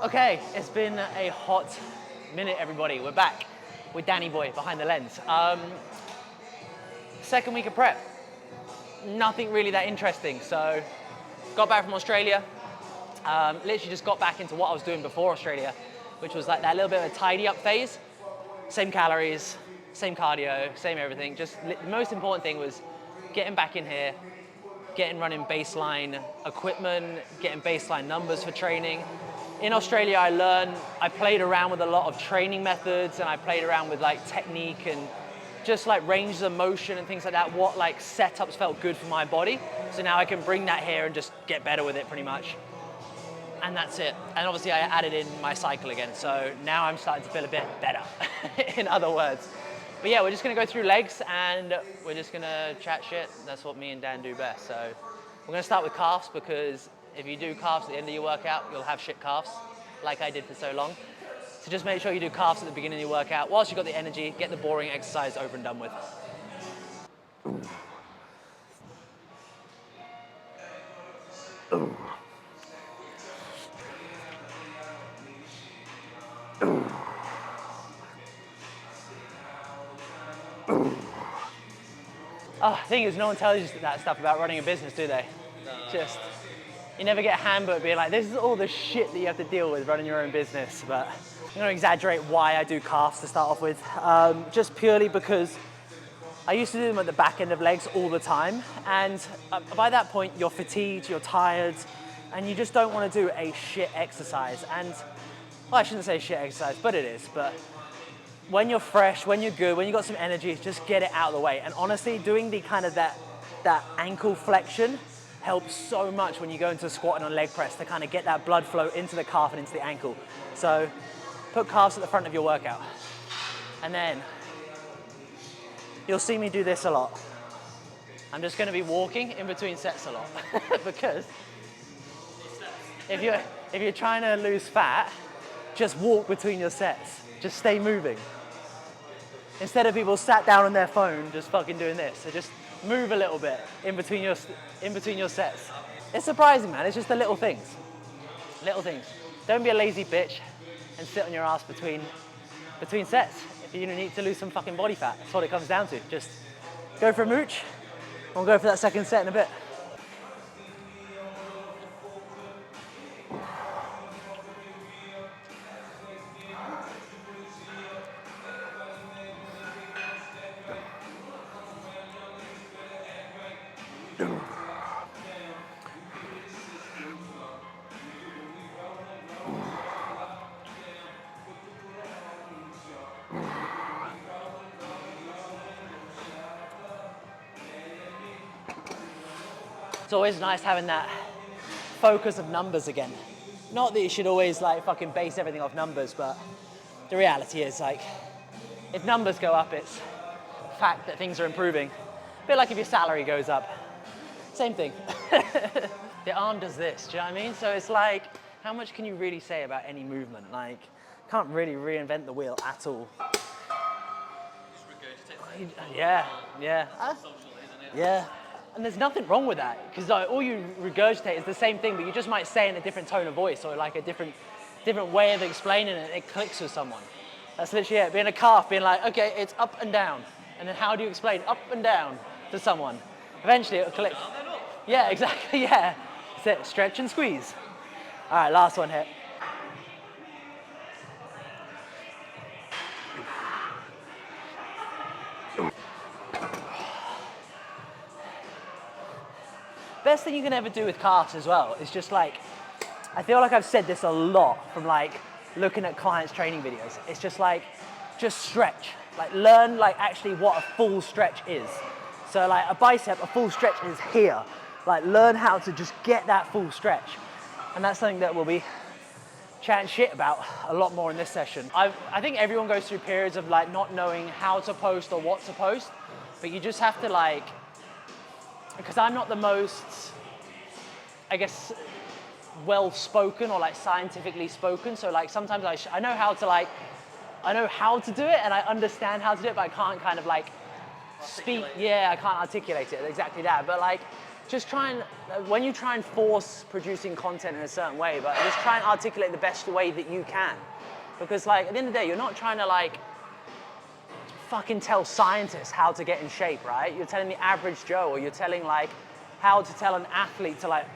Okay, it's been a hot minute, everybody. We're back with Danny Boy behind the lens. Second week of prep. Nothing really that interesting. So, got back from Australia. Literally just got back into what I was doing before Australia, which was like that little bit of a tidy up phase. Same calories, same cardio, same everything. Just the most important thing was getting back in here, getting running baseline equipment, getting baseline numbers for training. In Australia, I played around with a lot of training methods, and I played around with like technique and just like ranges of motion and things like that, what like setups felt good for my body. So now I can bring that here and just get better with it pretty much. And that's it. And obviously I added in my cycle again. So now I'm starting to feel a bit better, in other words. But yeah, we're just gonna go through legs and we're just gonna chat shit. That's what me and Dan do best. So we're gonna start with calves, because if you do calves at the end of your workout, you'll have shit calves, like I did for so long. So just make sure you do calves at the beginning of your workout. Whilst you've got the energy, get the boring exercise over and done with. Oh, the thing is, no one tells you that stuff about running a business, do they? Just, you never get a handbook being like, this is all the shit that you have to deal with running your own business. But I'm gonna exaggerate why I do calves to start off with. Just purely because I used to do them at the back end of legs all the time. And by that point, you're fatigued, you're tired, and you just don't wanna do a shit exercise. And, well, I shouldn't say shit exercise, but it is. But when you're fresh, when you're good, when you've got some energy, just get it out of the way. And honestly, doing the kind of that ankle flexion helps so much when you go into squatting on leg press to kind of get that blood flow into the calf and into the ankle. So put calves at the front of your workout. And then you'll see me do this a lot. I'm just gonna be walking in between sets a lot because if you're trying to lose fat, just walk between your sets. Just stay moving. Instead of people sat down on their phone just fucking doing this, so just move a little bit in between your sets. It's surprising, man. It's just the little things. Little things. Don't be a lazy bitch and sit on your ass between sets. If you need to lose some fucking body fat, that's what it comes down to. Just go for a mooch. We'll go for that second set in a bit. It's always nice having that focus of numbers again. Not that you should always like fucking base everything off numbers, but the reality is like, if numbers go up, it's fact that things are improving. A bit like if your salary goes up. Same thing. The arm does this, do you know what I mean? So it's like, how much can you really say about any movement? Like, can't really reinvent the wheel at all. Yeah. Yeah. And there's nothing wrong with that, because like, all you regurgitate is the same thing, but you just might say in a different tone of voice or like a different way of explaining it. It clicks with someone. That's literally it. Being a calf, being like, okay, it's up and down. And then how do you explain up and down to someone? Eventually it'll click. Yeah, exactly, yeah. That's it, stretch and squeeze. All right, last one here. Best thing you can ever do with calves as well is just like, I feel like I've said this a lot from like looking at clients' training videos. It's just like, just stretch. Like learn like actually what a full stretch is. So like a bicep, a full stretch is here. Like learn how to just get that full stretch. And that's something that we'll be chatting shit about a lot more in this session. I think everyone goes through periods of like not knowing how to post or what to post, but you just have to like, because I'm not the most, I guess, well-spoken or like scientifically spoken. So like sometimes I know how to do it and I understand how to do it, but I can't kind of like speak. Yeah, I can't articulate it, exactly that. But like just try and, when you try and force producing content in a certain way, but just try and articulate the best way that you can. Because like, at the end of the day, you're not trying to like, fucking tell scientists how to get in shape, right? You're telling the average Joe, or you're telling like, how to tell an athlete to like,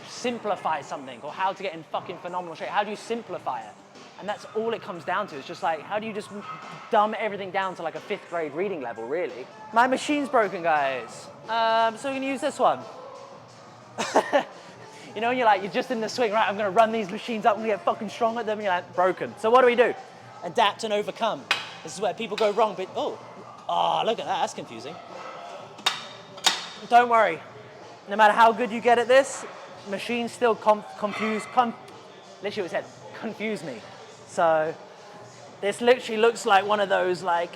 simplify something, or how to get in fucking phenomenal shape. How do you simplify it? And that's all it comes down to. It's just like, how do you just dumb everything down to like a 5th grade reading level, really? My machine's broken, guys. So we're gonna use this one. You know, when you're just in the swing, right? I'm gonna run these machines up, I'm gonna get fucking strong at them, and you're like, broken. So what do? Adapt and overcome. This is where people go wrong, but oh, look at that, that's confusing. Don't worry, no matter how good you get at this, machines still literally what it said, confuse me. So this literally looks like one of those, like,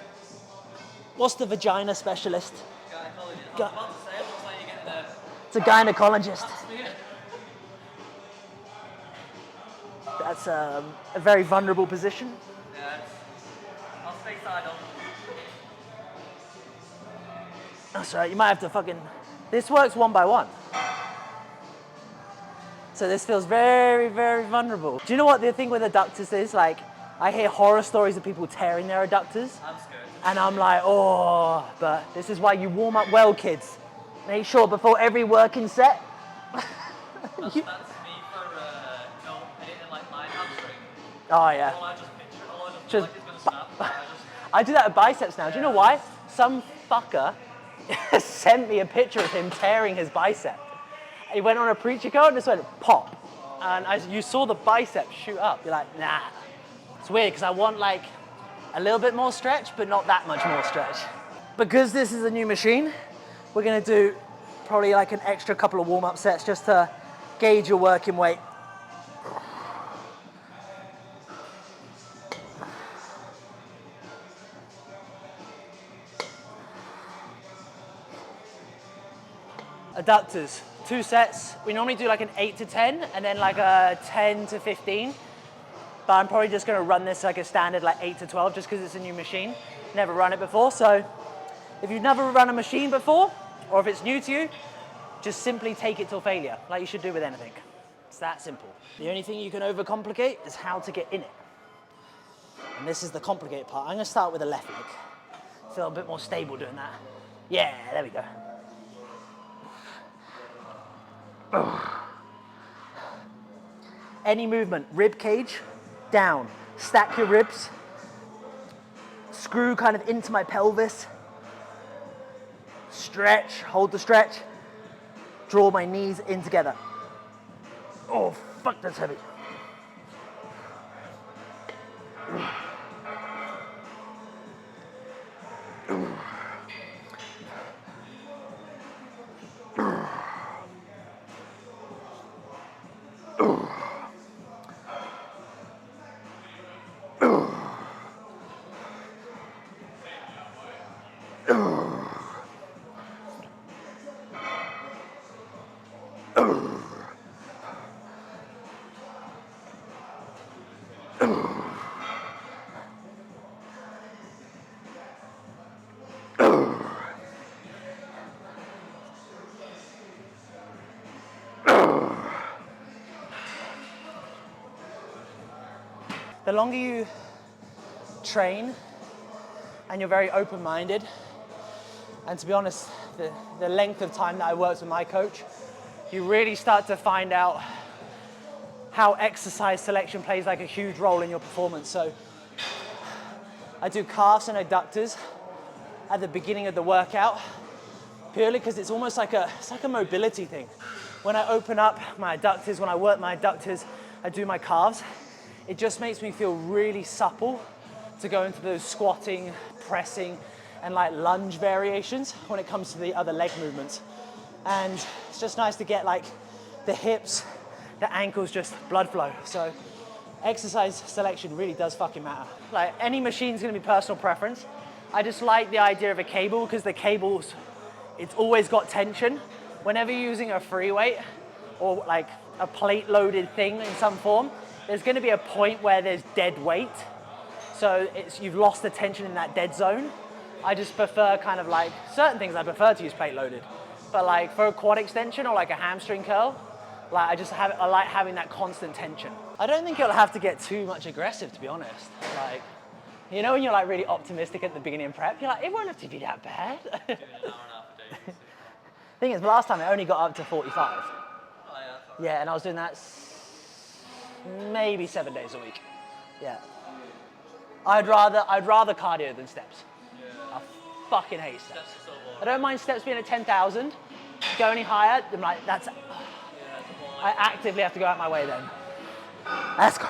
what's the vagina specialist? Gynecologist. I was about to say, it looks like you're getting it's a gynecologist. That's a very vulnerable position. Yeah, I'll stay side on. That's right, you might have to fucking, this works 1 by 1. So this feels very, very vulnerable. Do you know what the thing with adductors is? Like, I hear horror stories of people tearing their adductors. I'm scared. And I'm like, oh, but this is why you warm up well, kids. Make sure before every working set. That's me for hitting like my hamstring. Oh yeah. All I just picture, all I just feel like it's gonna snap. I do that at biceps now. Do you know why? Some fucker sent me a picture of him tearing his bicep. He went on a preacher code and just went pop. And you saw the bicep shoot up. You're like, nah. It's weird because I want like a little bit more stretch, but not that much more stretch. Because this is a new machine, we're gonna do probably like an extra couple of warm-up sets just to gauge your working weight. Adductors, 2 sets. We normally do like an 8 to 10 and then like a 10 to 15. But I'm probably just gonna run this like a standard like 8 to 12 just because it's a new machine. Never run it before, so if you've never run a machine before, or if it's new to you, just simply take it till failure, like you should do with anything. It's that simple. The only thing you can overcomplicate is how to get in it. And this is the complicated part. I'm gonna start with the left leg. Feel a bit more stable doing that. Yeah, there we go. Any movement, rib cage, down. Stack your ribs. Screw kind of into my pelvis. Stretch, hold the stretch. Draw my knees in together. Oh, fuck, that's heavy. The longer you train and you're very open-minded, and to be honest, the length of time that I worked with my coach, you really start to find out how exercise selection plays like a huge role in your performance. So I do calves and adductors at the beginning of the workout, purely because it's almost like it's like a mobility thing. When I open up my adductors, when I work my adductors, I do my calves. It just makes me feel really supple to go into those squatting, pressing, and like lunge variations when it comes to the other leg movements. And it's just nice to get like the hips, the ankles, just blood flow. So exercise selection really does fucking matter. Like any machine's gonna be personal preference. I just like the idea of a cable because the cables, it's always got tension. Whenever you're using a free weight or like a plate loaded thing in some form, there's gonna be a point where there's dead weight. So you've lost the tension in that dead zone. I just prefer kind of like, certain things I prefer to use plate loaded. but like for a quad extension or like a hamstring curl, like I like having that constant tension. I don't think it'll have to get too much aggressive, to be honest. Like, you know, when you're like really optimistic at the beginning of prep, you're like, it won't have to be that bad. Doing an hour and a half a day. Thing is, last time I only got up to 45. Oh, yeah, that's all right. Yeah, and I was doing that maybe 7 days a week. Yeah. I'd rather cardio than steps. Yeah. I fucking hate steps. Steps are so boring. I don't mind steps being at 10,000. Go any higher, I'm like, that's. Yeah, it's boring. I actively have to go out my way then. Let's go.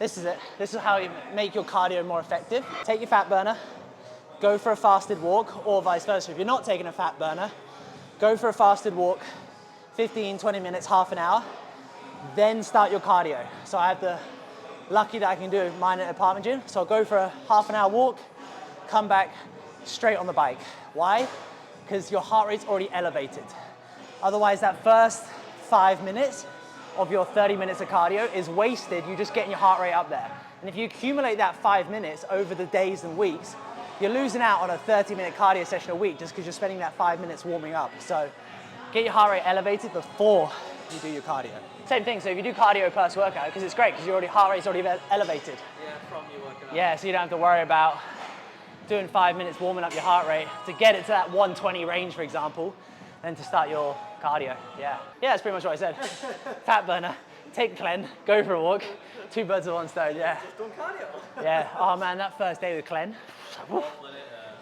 This is it. This is how you make your cardio more effective. Take your fat burner, go for a fasted walk, or vice versa. If you're not taking a fat burner, go for a fasted walk, 15, 20 minutes, half an hour, then start your cardio. So I have the lucky that I can do mine at an apartment gym. So I'll go for a half an hour walk, come back straight on the bike. Why? Because your heart rate's already elevated. Otherwise, that first 5 minutes of your 30 minutes of cardio is wasted. You're just getting your heart rate up there. And if you accumulate that 5 minutes over the days and weeks, you're losing out on a 30-minute cardio session a week just because you're spending that 5 minutes warming up. So get your heart rate elevated before you do your cardio. Same thing, so if you do cardio post workout, because it's great because your heart rate's already elevated. Yeah, from you working out. Yeah, so you don't have to worry about doing 5 minutes warming up your heart rate to get it to that 120 range, for example, then to start your cardio. Yeah, that's pretty much what I said. Fat burner, take Clen, go for a walk, 2 birds with 1 stone, yeah. Just done cardio. Yeah, oh man, that first day with Clen,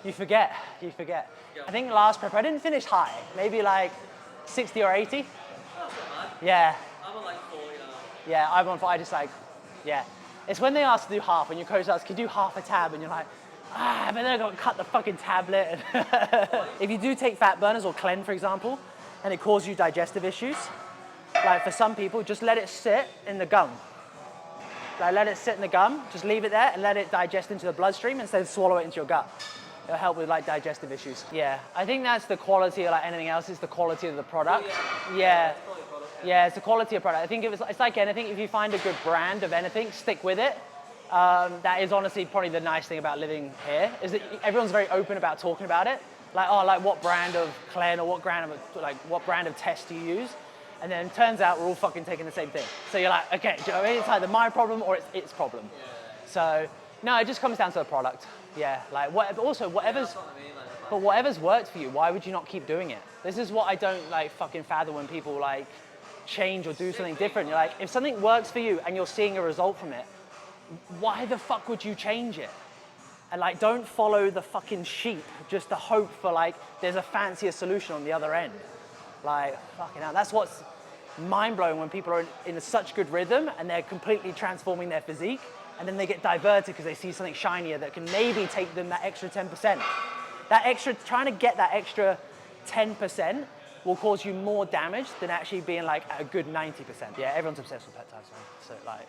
you forget. I think last prep, I didn't finish high, maybe like 60 or 80. That's not bad. Yeah, I'm on like 40 now. yeah, I'm on, I just like, yeah. It's when they ask to do half, when your coach asks, can you do half a tab? And you're like, but then I got to cut the fucking tablet. If you do take fat burners or Clen, for example, and it causes you digestive issues, like for some people, just let it sit in the gum. Like let it sit in the gum, just leave it there and let it digest into the bloodstream instead of swallow it into your gut. It'll help with like digestive issues. Yeah, I think that's the quality of like anything else, is the quality of the product. Yeah. Yeah, it's the quality of product. I think it's like anything, if you find a good brand of anything, stick with it. That is honestly probably the nice thing about living here, is that everyone's very open about talking about it. Like, oh, like what brand of Clen or what brand of test do you use? And then it turns out we're all fucking taking the same thing. So you're like, okay, do you know what I mean? It's either my problem or it's its problem. Yeah. So, no, it just comes down to the product. Yeah, like whatever's worked for you, why would you not keep doing it? This is what I don't like fucking fathom when people like change or do something different. You're like, if something works for you and you're seeing a result from it, why the fuck would you change it? And like, don't follow the fucking sheep just to hope for like, there's a fancier solution on the other end. Like, fucking hell, that's what's mind-blowing when people are in such good rhythm and they're completely transforming their physique, and then they get diverted because they see something shinier that can maybe take them that extra 10%. Trying to get that extra 10% will cause you more damage than actually being like at a good 90%. Yeah, everyone's obsessed with peptides, man. So like,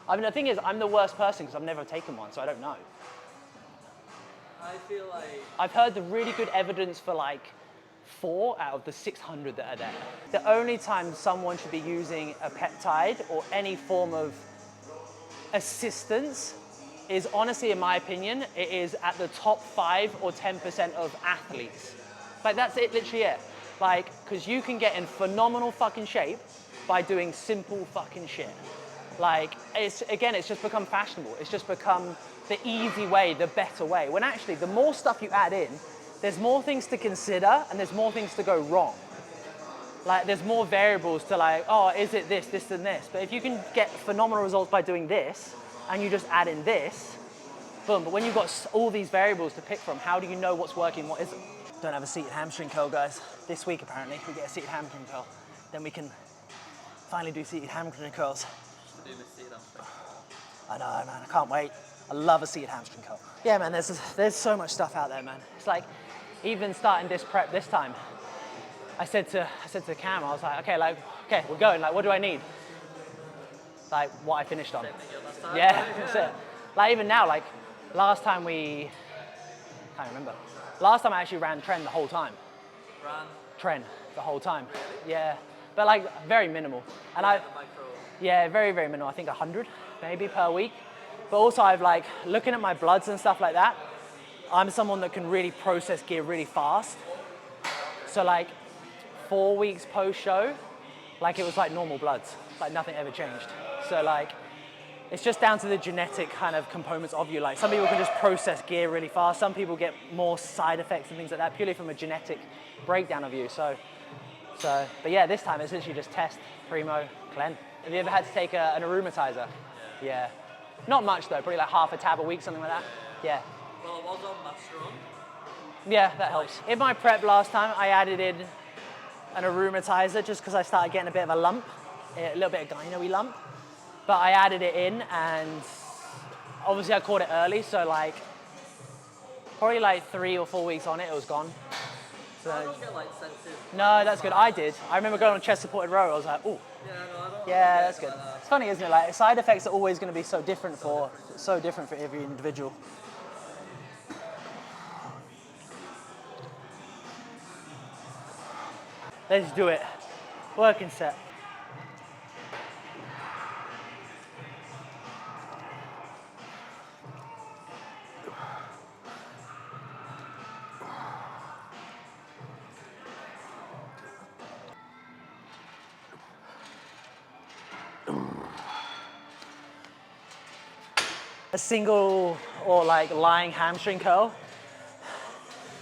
I mean, the thing is, I'm the worst person because I've never taken one, so I don't know. I feel like... I've heard the really good evidence for like 4 out of the 600 that are there. The only time someone should be using a peptide or any form of assistance is, honestly, in my opinion, it is at the top 5 or 10% of athletes. Like, that's it, literally it. Like, because you can get in phenomenal fucking shape by doing simple fucking shit. Like, it's just become fashionable. It's just become the easy way, the better way. When actually, the more stuff you add in, there's more things to consider and there's more things to go wrong. Like, there's more variables to like, oh, is it this, this, and this? But if you can get phenomenal results by doing this, and you just add in this, boom. But when you've got all these variables to pick from, how do you know what's working, what isn't? Don't have a seated hamstring curl, guys. This week, apparently, we get a seated hamstring curl. Then we can finally do seated hamstring curls. I know, man, I can't wait. I love a seated hamstring curl. Yeah, man, there's so much stuff out there, man. It's like, even starting this prep this time, I said to Cam, I was like, okay, we're going. Like, what do I need? Like, what I finished on. Yeah, that's it. Like, even now, like, last time can't remember. Last time I actually ran Tren the whole time. Run. Tren the whole time. Yeah, but like, very minimal. And Micro. yeah, very, very minimal. I think 100 maybe per week. But also I've like, looking at my bloods and stuff like that, I'm someone that can really process gear really fast. So like 4 weeks post-show, like it was like normal bloods, like nothing ever changed. So like, it's just down to the genetic kind of components of you. Like some people can just process gear really fast. Some people get more side effects and things like that purely from a genetic breakdown of you. So, but yeah, this time it's literally just test, primo, clean. Have you ever had to take an aromatizer? Yeah. Not much though, probably like half a tab a week, something like that. Yeah. Well, I was on Masteron. Yeah, that helps. In my prep last time, I added in an aromatizer just because I started getting a bit of a lump, a little bit of gyno-y lump. But I added it in and obviously I caught it early, so like probably like 3 or 4 weeks on it, it was gone. So, I don't get like sensitive. no, that's good. I did. I remember going on chest supported row, I was like, ooh. Yeah, no, I don't. Yeah, that's good. It's funny, isn't it? Like side effects are always going to be so different for every individual. Let's do it. Working set. A single or like lying hamstring curl.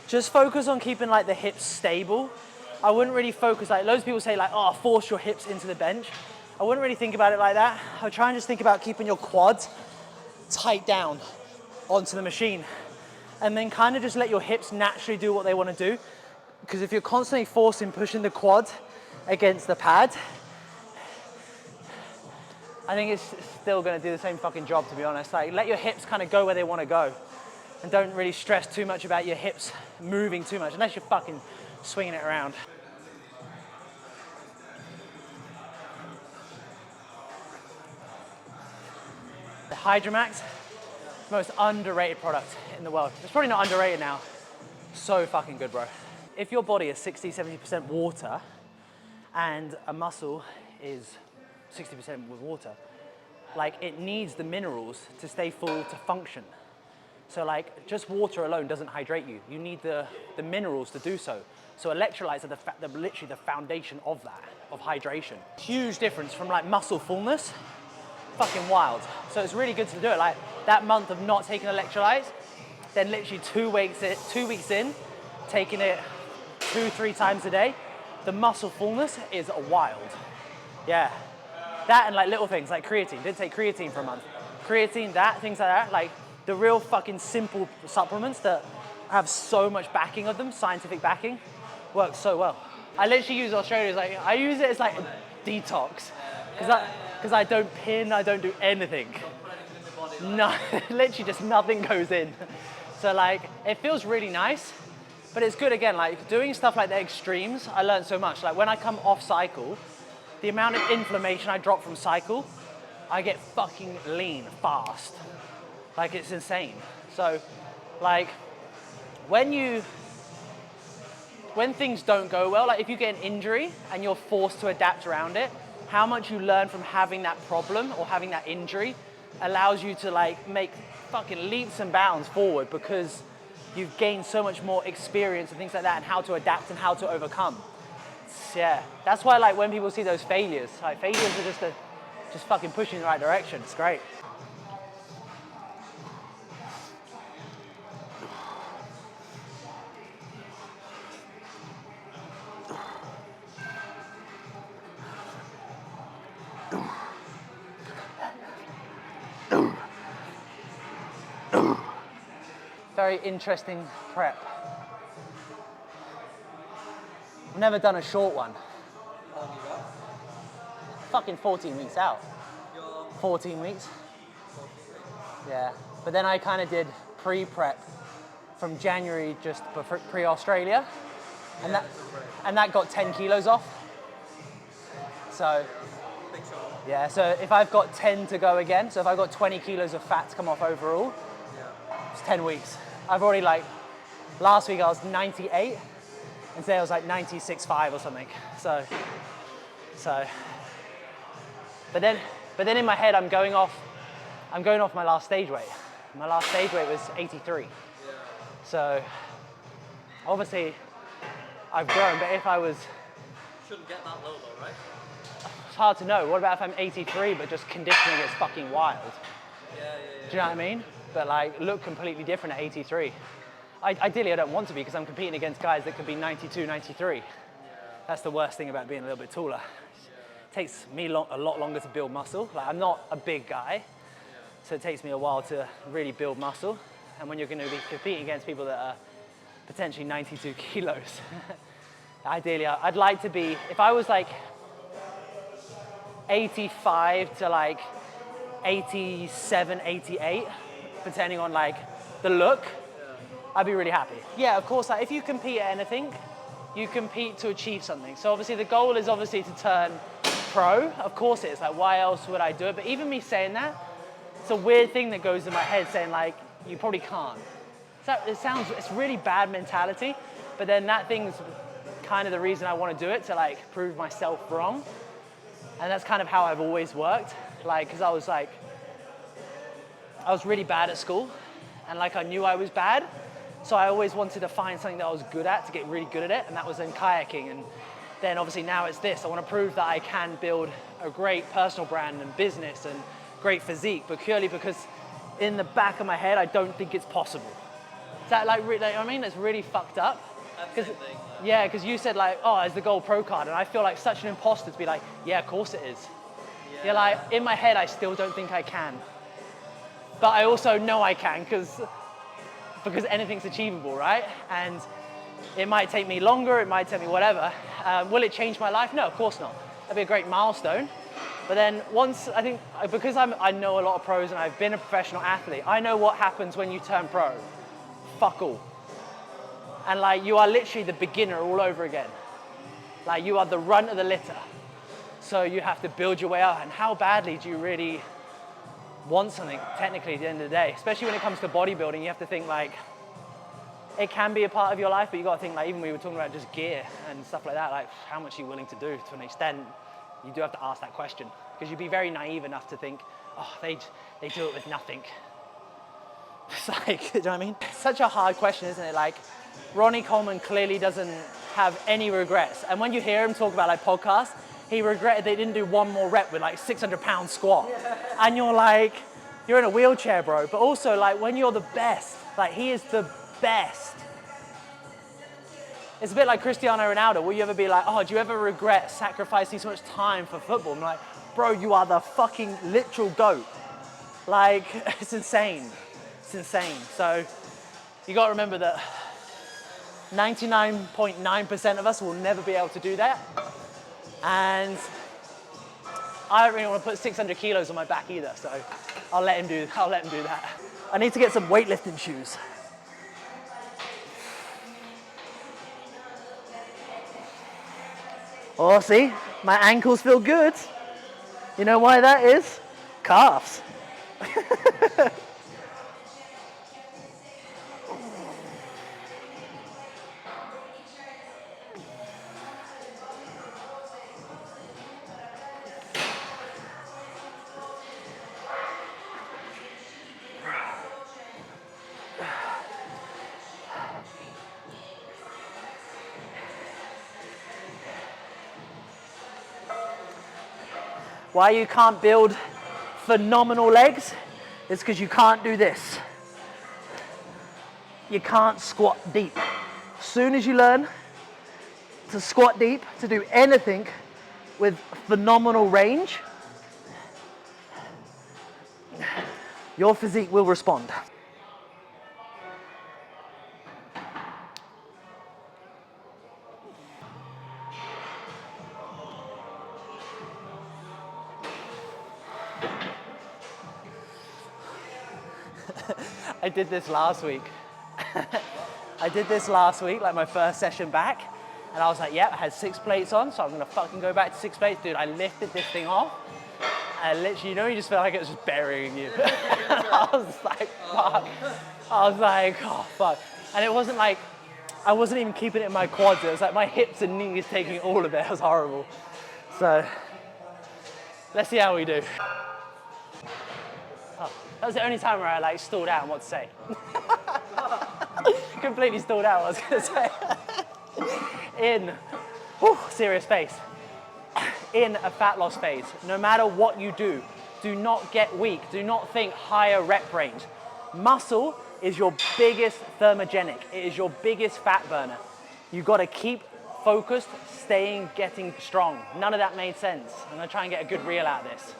Just focus on keeping like the hips stable. I wouldn't really focus, like loads of people say like, oh, force your hips into the bench. I wouldn't really think about it like that. I would try and just think about keeping your quads tight down onto the machine. And then kind of just let your hips naturally do what they want to do. Because if you're constantly pushing the quad against the pad, I think it's still going to do the same fucking job, to be honest. Like, let your hips kind of go where they want to go. And don't really stress too much about your hips moving too much, unless you're fucking swinging it around. The Hydromax, most underrated product in the world. It's probably not underrated now. So fucking good, bro. If your body is 60-70% water and a muscle is 60% with water, like it needs the minerals to stay full to function. So like just water alone doesn't hydrate you. You need the minerals to do so. So electrolytes are literally the foundation of that, of hydration. Huge difference from like muscle fullness, fucking wild. So it's really good to do it. Like that month of not taking electrolytes, then literally 2 weeks in, taking it 2-3 times a day, the muscle fullness is wild. Yeah. That and like little things like creatine. Did take creatine for a month. Creatine, things like that. Like the real fucking simple supplements that have so much backing of them, scientific backing, work so well. I literally use Australia as like, I use it as like detox. Because I don't pin, I don't do anything. No, literally just nothing goes in. So like, it feels really nice, but it's good again, like doing stuff like the extremes, I learned so much. Like when I come off cycle, the amount of inflammation I drop from cycle, I get fucking lean fast. Like it's insane. So like when things don't go well, like if you get an injury and you're forced to adapt around it, how much you learn from having that problem or having that injury allows you to like make fucking leaps and bounds forward because you've gained so much more experience and things like that and how to adapt and how to overcome. Yeah, that's why like when people see those failures, like failures are just fucking pushing in the right direction. It's great. Very interesting prep. I've never done a short one. Fucking 14 weeks out. 14 weeks. Yeah, but then I kind of did pre-prep from January just pre-Australia, and that got 10 kilos off. So Big show. yeah, so if I've got 10 to go again, so if I've got 20 kilos of fat to come off overall, it's 10 weeks. I've already last week I was 98, and today I was like 96.5 or something. So, but then in my head I'm going off my last stage weight. My last stage weight was 83. Yeah. So obviously I've grown, but if I was, Shouldn't get that low though, right? it's hard to know. What about if I'm 83 but just conditioning is fucking wild? Yeah. Do you know what I mean? But look completely different at 83. Ideally I don't want to be because I'm competing against guys that could be 92, 93. Yeah. That's the worst thing about being a little bit taller. It takes me a lot longer to build muscle. I'm not a big guy, so it takes me a while to really build muscle. And when you're going to be competing against people that are potentially 92 kilos, ideally I'd like to be, if I was 85 to 87, 88, depending on the look, I'd be really happy. Yeah, of course, if you compete at anything, you compete to achieve something. So obviously the goal is obviously to turn pro. Of course it is. Why else would I do it? But even me saying that, it's a weird thing that goes in my head saying you probably can't. So it's really bad mentality, but then that thing's kind of the reason I want to do it, to prove myself wrong. And that's kind of how I've always worked. Because I was really bad at school, and I knew I was bad. So I always wanted to find something that I was good at to get really good at it, and that was in kayaking. And then obviously now it's this. I want to prove that I can build a great personal brand and business and great physique, but purely because in the back of my head, I don't think it's possible. Is that I mean, it's really fucked up. Yeah, because you said oh, is the goal pro card? And I feel like such an imposter to be yeah, of course it is. Yeah, in my head, I still don't think I can. But I also know I can because anything's achievable, right? And it might take me longer, it might take me whatever. Will it change my life? No, of course not. That'd be a great milestone. But then once, I think, because I know a lot of pros and I've been a professional athlete, I know what happens when you turn pro. Fuck all. And you are literally the beginner all over again. You are the runt of the litter. So you have to build your way up. And how badly do you really want something, technically, at the end of the day? Especially when it comes to bodybuilding, you have to think it can be a part of your life, but you got to think even we were talking about just gear and stuff like that, how much are you willing to do to an extent? You do have to ask that question, because you'd be very naive enough to think, oh, they do it with nothing. It's you know what I mean? It's such a hard question, isn't it? Ronnie Coleman clearly doesn't have any regrets. And when you hear him talk about podcasts, he regretted they didn't do one more rep with 600-pound squat. Yeah. And you're in a wheelchair, bro. But also when you're the best, he is the best. It's a bit like Cristiano Ronaldo. Will you ever be oh, do you ever regret sacrificing so much time for football? I'm bro, you are the fucking literal GOAT. It's insane. It's insane. So you got to remember that 99.9% of us will never be able to do that. And I don't really want to put 600 kilos on my back either, so I'll let him do that. I need to get some weightlifting shoes. Oh, see, my ankles feel good. You know why that is? Calves. Why you can't build phenomenal legs is because you can't do this. You can't squat deep. As soon as you learn to squat deep, to do anything with phenomenal range, your physique will respond. I did this last week. I did this last week, like my first session back, and I was like, yep, I had 6 plates on, so I'm gonna fucking go back to 6 plates. Dude, I lifted this thing off, and literally, you know, you just felt like it was just burying you. I was like, fuck. I was like, oh, fuck. And it wasn't like, I wasn't even keeping it in my quads. It was like my hips and knees taking all of it. It was horrible. So, let's see how we do. Oh, that was the only time where I like stalled out on what to say. Completely stalled out what I was gonna say. Serious face. In a fat loss phase, no matter what you do not get weak. Do not think higher rep range. Muscle is your biggest thermogenic. It is your biggest fat burner. You gotta keep focused, getting strong. None of that made sense. I'm gonna try and get a good reel out of this.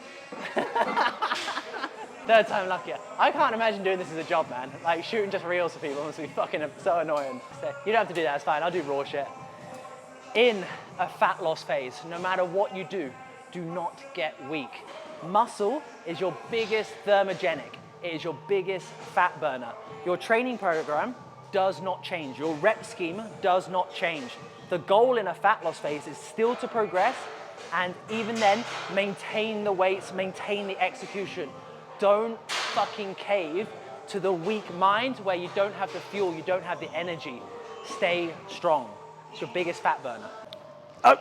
Third time luckier. I can't imagine doing this as a job, man. Like shooting just reels for people must be fucking so annoying. So, you don't have to do that, it's fine. I'll do raw shit. In a fat loss phase, no matter what you do not get weak. Muscle is your biggest thermogenic. It is your biggest fat burner. Your training program does not change. Your rep scheme does not change. The goal in a fat loss phase is still to progress, and even then, maintain the weights, maintain the execution. Don't fucking cave to the weak mind where you don't have the fuel, you don't have the energy. Stay strong. It's your biggest fat burner. Oh.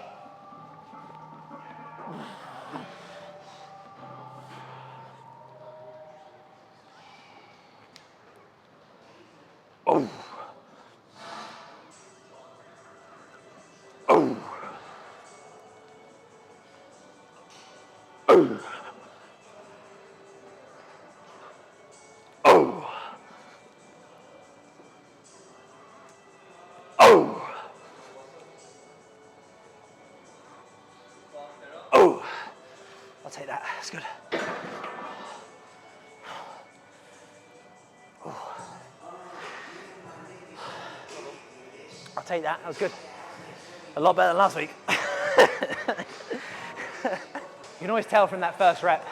Oh. Oh. Oh. Oh. Oh. Oh. I'll take that. That's good. Oh. I'll take that. That was good. A lot better than last week. You can always tell from that first rep.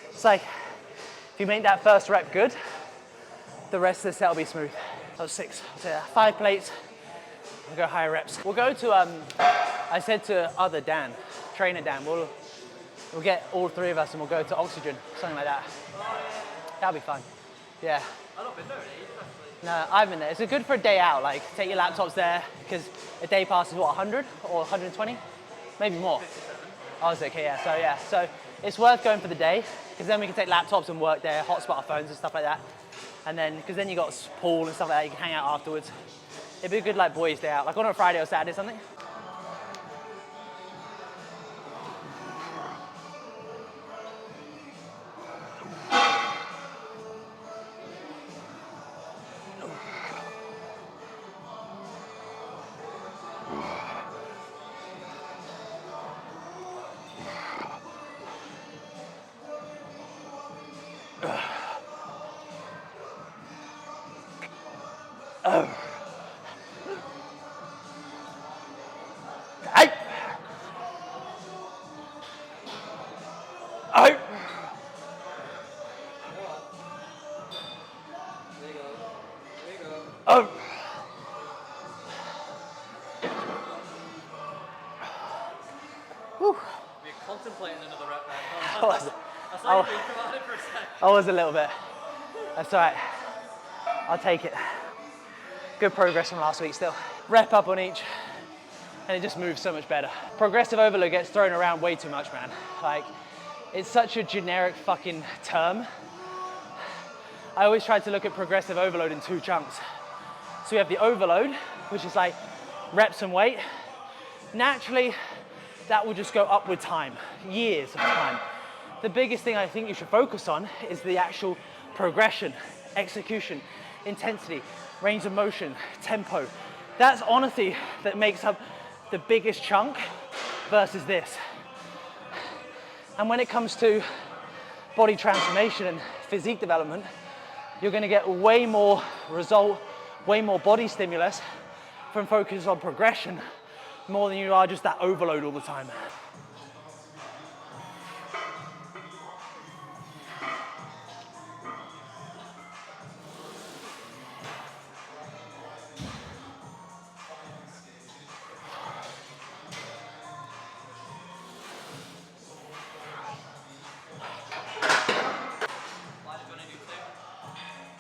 It's like, if you make that first rep good, the rest of the set will be smooth. That was 6. I'll say that. 5 plates. We'll go higher reps. We'll go to, I said to other Dan, trainer Dan, we'll get all 3 of us and we'll go to Oxygen, something like that. That'll be fun. Yeah. I've not been there in ages, actually. No, I've been there. It's good for a day out. Like, take your laptops there, because a day pass is what, 100 or 120? Maybe more. 57. Oh, is it? Okay, yeah. So it's worth going for the day, because then we can take laptops and work there, hotspot our phones and stuff like that. And then, because then you got pool and stuff like that, you can hang out afterwards. It'd be a good like boys' day out, like on a Friday or Saturday or something. Oh. Hey. Oh. There you go. There you go. Oh. Whew. We're contemplating another rep there. I was, I saw you think about it for a sec. I was a little bit. That's all right. I'll take it. Good progress from last week still. Rep up on each, and it just moves so much better. Progressive overload gets thrown around way too much, man. Like, it's such a generic fucking term. I always try to look at progressive overload in 2 chunks. So we have the overload, which is like reps and weight. Naturally, that will just go up with time, years of time. The biggest thing I think you should focus on is the actual progression, execution, intensity, range of motion, tempo. That's honestly that makes up the biggest chunk versus this. And when it comes to body transformation and physique development, you're gonna get way more result, way more body stimulus from focus on progression more than you are just that overload all the time.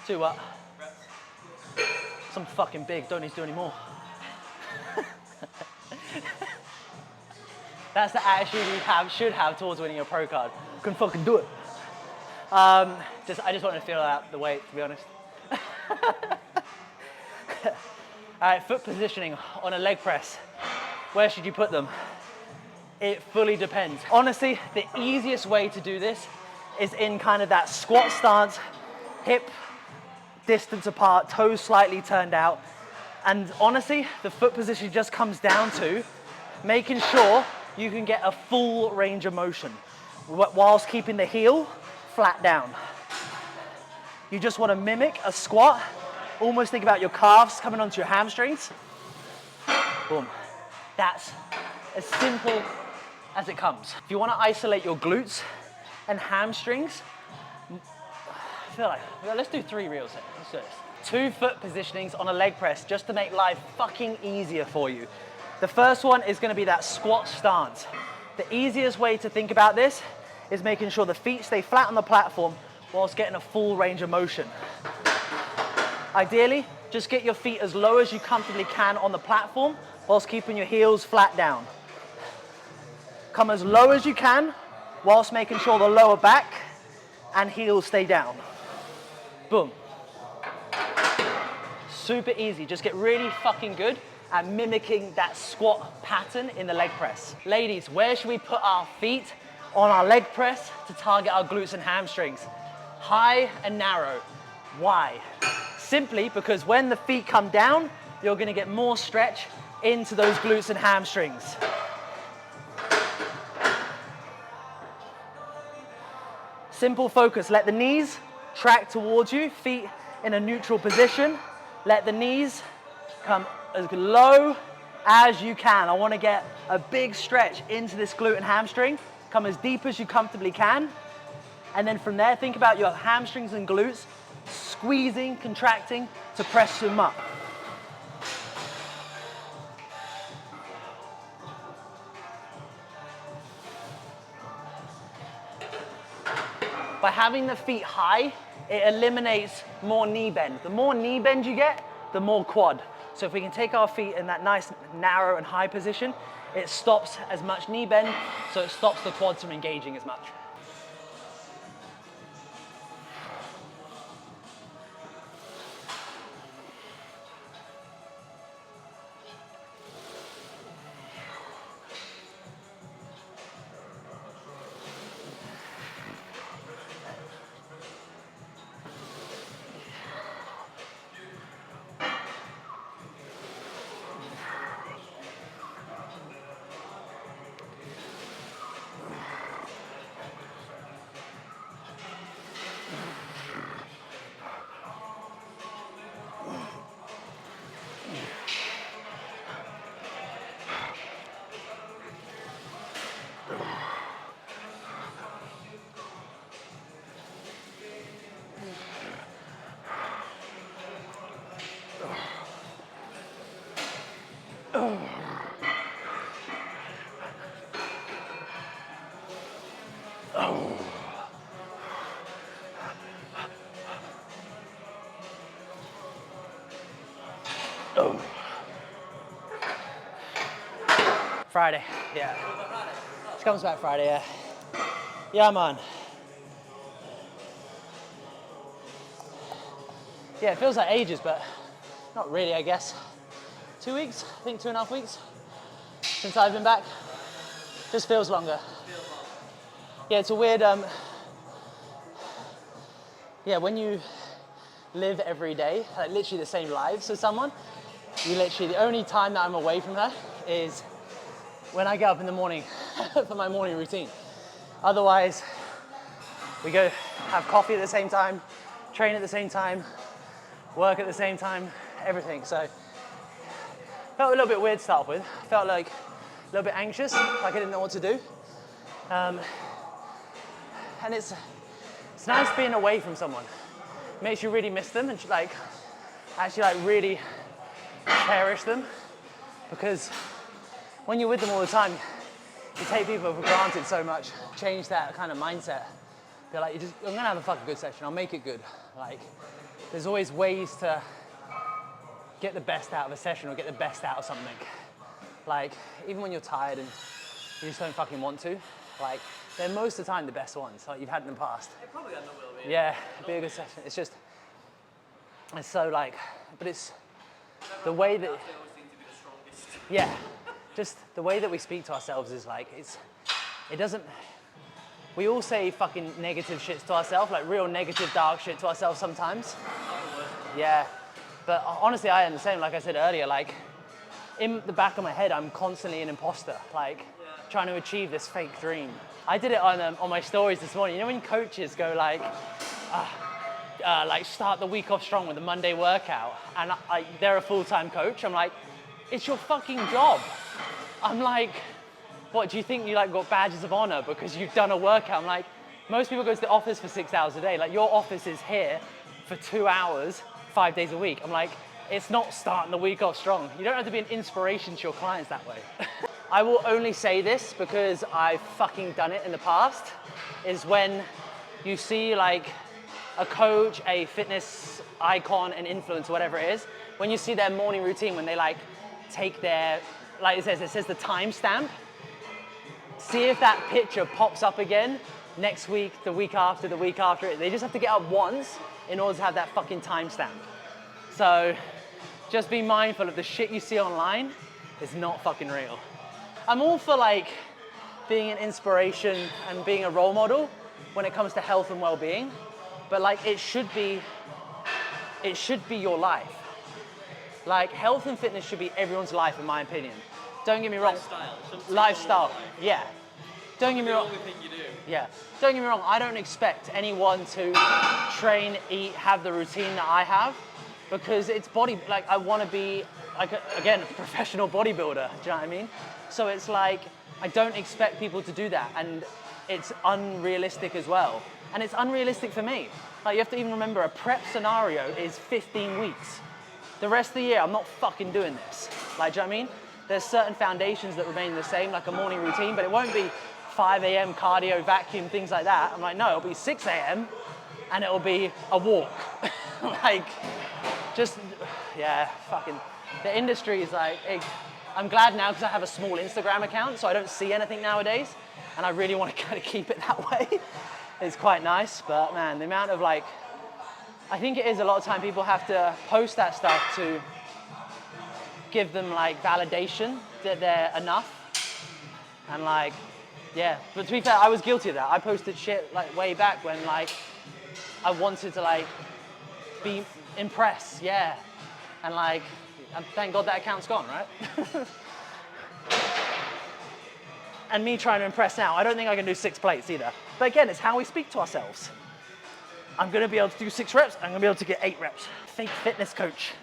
2 what? Reps. I'm fucking big, don't need to do any more. That's the attitude you should have towards winning your pro card. Can fucking do it. I just wanted to feel out the weight, to be honest. All right, foot positioning on a leg press. Where should you put them? It fully depends. Honestly, the easiest way to do this is in kind of that squat stance, hip distance apart, toes slightly turned out. And honestly, the foot position just comes down to making sure you can get a full range of motion whilst keeping the heel flat down. You just want to mimic a squat. Almost think about your calves coming onto your hamstrings. Boom. That's as simple as it comes. If you want to isolate your glutes and hamstrings, I feel like, let's do 3 reels here. Let's do this. 2 foot positionings on a leg press just to make life fucking easier for you. The first one is going to be that squat stance. The easiest way to think about this is making sure the feet stay flat on the platform whilst getting a full range of motion. Ideally, just get your feet as low as you comfortably can on the platform whilst keeping your heels flat down. Come as low as you can whilst making sure the lower back and heels stay down. Boom. Super easy. Just get really fucking good at mimicking that squat pattern in the leg press. Ladies, where should we put our feet on our leg press to target our glutes and hamstrings? High and narrow. Why? Simply because when the feet come down, you're going to get more stretch into those glutes and hamstrings. Simple focus. Let the knees track towards you, feet in a neutral position. Let the knees come as low as you can. I want to get a big stretch into this glute and hamstring. Come as deep as you comfortably can. And then from there, think about your hamstrings and glutes squeezing, contracting to press them up. By having the feet high, it eliminates more knee bend. The more knee bend you get, the more quad. So if we can take our feet in that nice narrow and high position, it stops as much knee bend, so it stops the quads from engaging as much. Friday, yeah. It comes back Friday, yeah. Yeah, man. Yeah, it feels like ages, but not really, I guess. 2 weeks, I think 2.5 weeks since I've been back. Just feels longer. Yeah, it's a weird, yeah, when you live every day, like literally the same lives as someone, you literally, the only time that I'm away from her is when I get up in the morning for my morning routine. Otherwise, we go have coffee at the same time, train at the same time, work at the same time, everything. So, felt a little bit weird to start with. Felt like a little bit anxious, like I didn't know what to do. And it's nice being away from someone. It makes you really miss them and like, actually like really cherish them, because when you're with them all the time, you take people for granted so much. Change that kind of mindset. Be like, I'm gonna have a fucking good session. I'll make it good. Like, there's always ways to get the best out of a session or get the best out of something. Like, even when you're tired and you just don't fucking want to, like, they're most of the time the best ones, like you've had in the past. It probably will be. Yeah, be a good session. It's just, it's so like, but it's the way that, They always seem to be the strongest. yeah, just the way that we speak to ourselves is like, it doesn't, we all say fucking negative shit to ourselves, like real negative dark shit to ourselves sometimes. Yeah, but honestly I am the same, like I said earlier, like in the back of my head I'm constantly an imposter, like trying to achieve this fake dream. I did it on my stories this morning. You know when coaches go like start the week off strong with a Monday workout, and they're a full-time coach. I'm like, it's your fucking job. I'm like, what, do you think you like got badges of honor because you've done a workout? I'm like, most people go to the office for 6 hours a day. Like your office is here for 2 hours, 5 days a week. I'm like, it's not starting the week off strong. You don't have to be an inspiration to your clients that way. I will only say this because I've fucking done it in the past, is when you see like a coach, a fitness icon, an influencer, whatever it is, when you see their morning routine, when they like take their, like it says the timestamp, see if that picture pops up again next week, the week after, the week after. They just have to get up once in order to have that fucking timestamp. So just be mindful of the shit you see online is not fucking real. I'm all for like being an inspiration and being a role model when it comes to health and well-being, but like it should be your life. Like health and fitness should be everyone's life in my opinion. Don't get me wrong. Lifestyle. Yeah. Don't get me wrong. The only thing you do. Yeah. Don't get me wrong. I don't expect anyone to train, eat, have the routine that I have, because it's like I want to be like again, a professional bodybuilder. Do you know what I mean? So it's like I don't expect people to do that, and it's unrealistic as well. And it's unrealistic for me. Like you have to even remember a prep scenario is 15 weeks. The rest of the year, I'm not fucking doing this. Like, do you know what I mean? There's certain foundations that remain the same, like a morning routine, but it won't be 5 a.m. cardio, vacuum, things like that. I'm like, no, it'll be 6 a.m. and it'll be a walk. Like, just, yeah, fucking, the industry is like, I'm glad now because I have a small Instagram account, so I don't see anything nowadays, and I really want to kind of keep it that way. It's quite nice, but man, the amount of like, I think it is a lot of time people have to post that stuff to give them like validation that they're enough. And like, yeah, but to be fair, I was guilty of that. I posted shit like way back when like I wanted to like be impressed, yeah. And like, and thank God that account's gone, right? And me trying to impress now, I don't think I can do 6 plates either. But again, it's how we speak to ourselves. I'm gonna be able to do 6 reps, I'm gonna be able to get 8 reps. Fake fitness coach.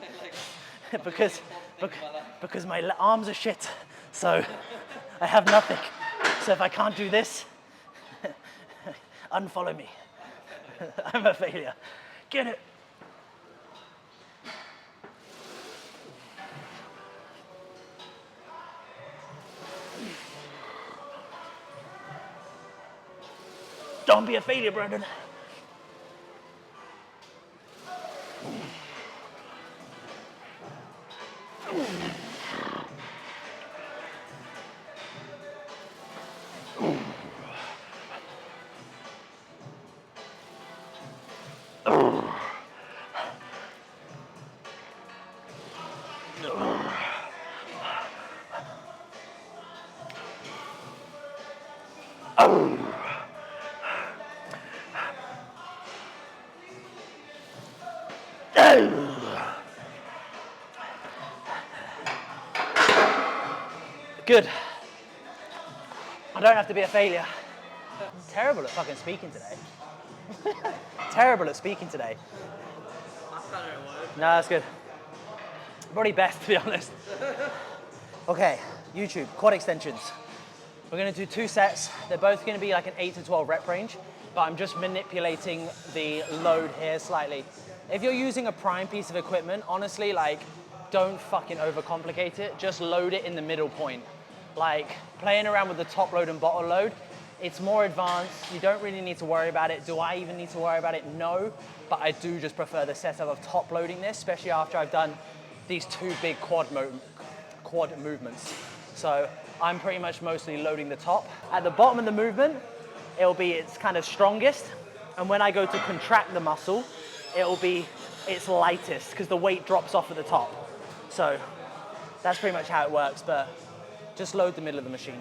because my arms are shit, so I have nothing. So if I can't do this, unfollow me. I'm a failure. Get it. Don't be a failure, Brandon. Good. I don't have to be a failure. I'm terrible at fucking speaking today. Terrible at speaking today. That's kind of a word. No, that's good. Probably best, to be honest. Okay, YouTube, quad extensions. We're gonna do 2 sets. They're both gonna be like an 8 to 12 rep range, but I'm just manipulating the load here slightly. If you're using a prime piece of equipment, honestly, like, don't fucking overcomplicate it. Just load it in the middle point. Like, playing around with the top load and bottom load It's more advanced. You don't really need to worry about it. Do I even need to worry about it? No, but I do just prefer the setup of top loading this, especially after I've done these two big quad movements. So I'm pretty much mostly loading the top. At the bottom of the movement, it'll be its kind of strongest. And when I go to contract the muscle, it'll be its lightest because the weight drops off at the top. So that's pretty much how it works, but just load the middle of the machine.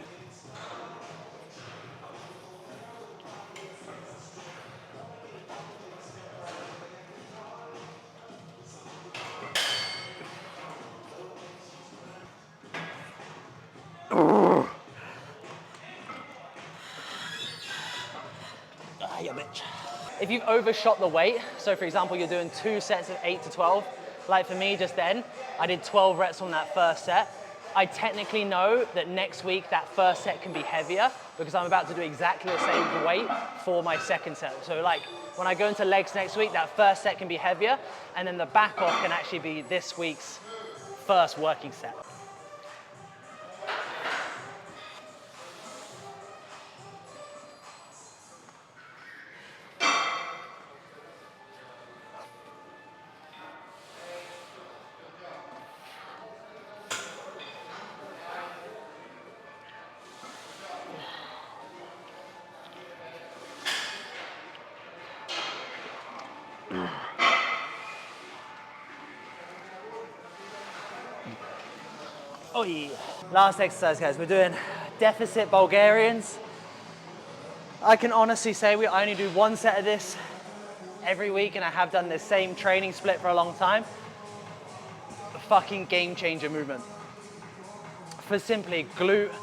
You bitch. If you've overshot the weight, so for example, you're doing 2 sets of 8 to 12, like for me just then, I did 12 reps on that first set. I technically know that next week that first set can be heavier because I'm about to do exactly the same weight for my second set. So like when I go into legs next week, that first set can be heavier and then the back off can actually be this week's first working set. Oh yeah. Last exercise, guys. We're doing deficit Bulgarians. I can honestly say I only do 1 set of this every week and I have done the same training split for a long time. A fucking game changer movement. For simply glute,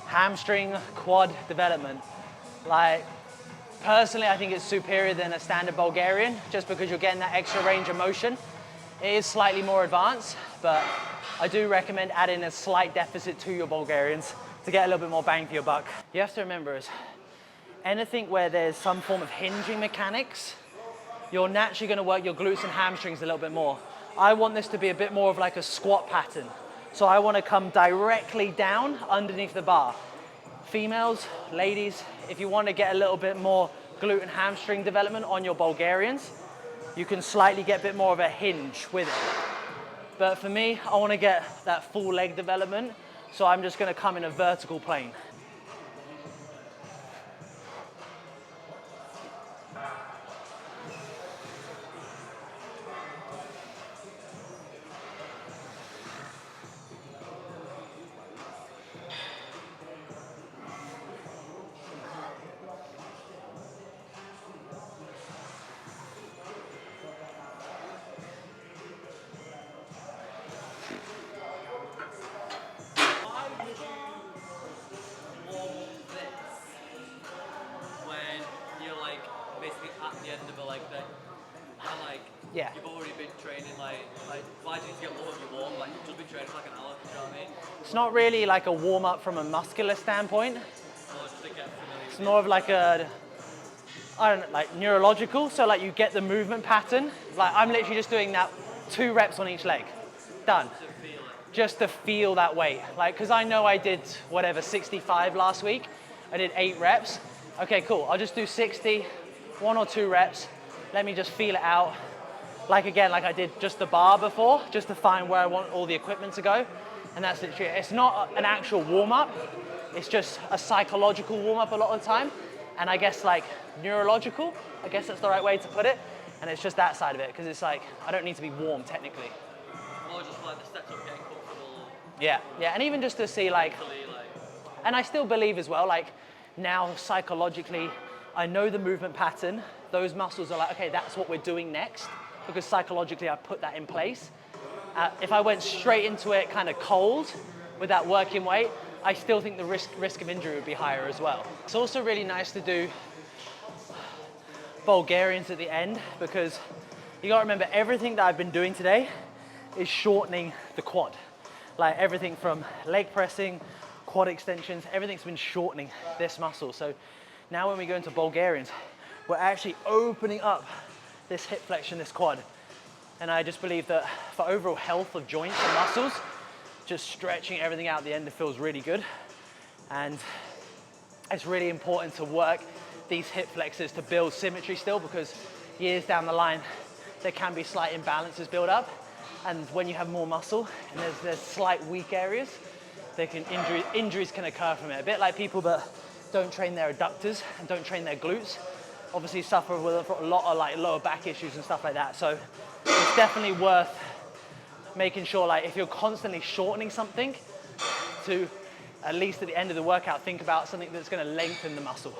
hamstring, quad development. Like, personally, I think it's superior than a standard Bulgarian just because you're getting that extra range of motion. It is slightly more advanced, but I do recommend adding a slight deficit to your Bulgarians to get a little bit more bang for your buck. You have to remember is anything where there's some form of hinging mechanics, you're naturally going to work your glutes and hamstrings a little bit more. I want this to be a bit more of like a squat pattern. So I want to come directly down underneath the bar. Females, ladies, if you want to get a little bit more glute and hamstring development on your Bulgarians, you can slightly get a bit more of a hinge with it. But for me, I want to get that full leg development, so I'm just going to come in a vertical plane. At the end of a leg day, and like Yeah. you've already been training like why do you need to get more of your warm? Like you've just been training for like an hour, you know what I mean? It's not really like a warm-up from a muscular standpoint. Or just to get familiar It's with more of like a, I don't know, like neurological. So like you get the movement pattern. Like I'm literally just doing that 2 reps on each leg. Done. to feel it. Just to feel that weight. Like, cause I know I did whatever, 65 last week. I did 8 reps. Okay, cool. I'll just do 60, 1 or 2 reps. Let me just feel it out. Like again, like I did just the bar before, just to find where I want all the equipment to go. And that's literally it. It's not an actual warm-up. It's just a psychological warm-up a lot of the time. And I guess like neurological, I guess that's the right way to put it. And it's just that side of it, because it's like, I don't need to be warm technically. More just like the steps up, getting comfortable. Yeah, yeah, and even just to see like, and I still believe as well, like now psychologically, I know the movement pattern. Those muscles are like, okay, that's what we're doing next, because psychologically I put that in place. If I went straight into it kind of cold with that working weight, I still think the risk of injury would be higher as well. It's also really nice to do Bulgarians at the end, because you gotta remember everything that I've been doing today is shortening the quad. Like everything from leg pressing, quad extensions, everything's been shortening this muscle. So now when we go into Bulgarians, we're actually opening up this hip flexion, this quad. And I just believe that for overall health of joints and muscles, just stretching everything out at the end, it feels really good. And it's really important to work these hip flexors to build symmetry still, because years down the line, there can be slight imbalances build up. And when you have more muscle and there's slight weak areas, injuries can occur from it. A bit like people that don't train their adductors and don't train their glutes, obviously suffer with a lot of like lower back issues and stuff like that. So it's definitely worth making sure, like if you're constantly shortening something, to at least at the end of the workout, think about something that's going to lengthen the muscle.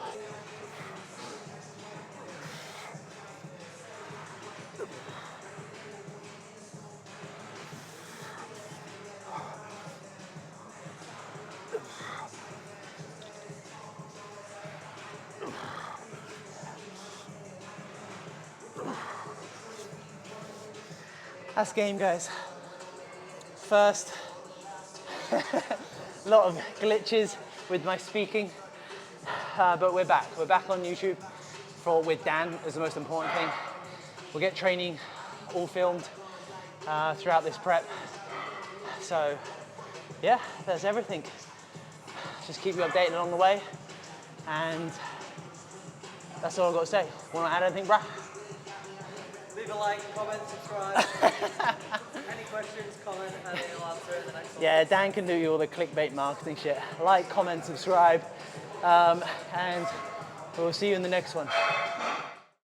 That's game, guys. First, a lot of glitches with my speaking, but we're back. We're back on YouTube with Dan is the most important thing. We'll get training all filmed throughout this prep. So yeah, that's everything. Just keep you updated along the way, and that's all I've got to say. Want to add anything, bruh? Leave a like, comment, subscribe. Any questions, comment, and he'll answer it in the next one. Yeah, Dan can do all the clickbait marketing shit. Like, comment, subscribe, and we'll see you in the next one.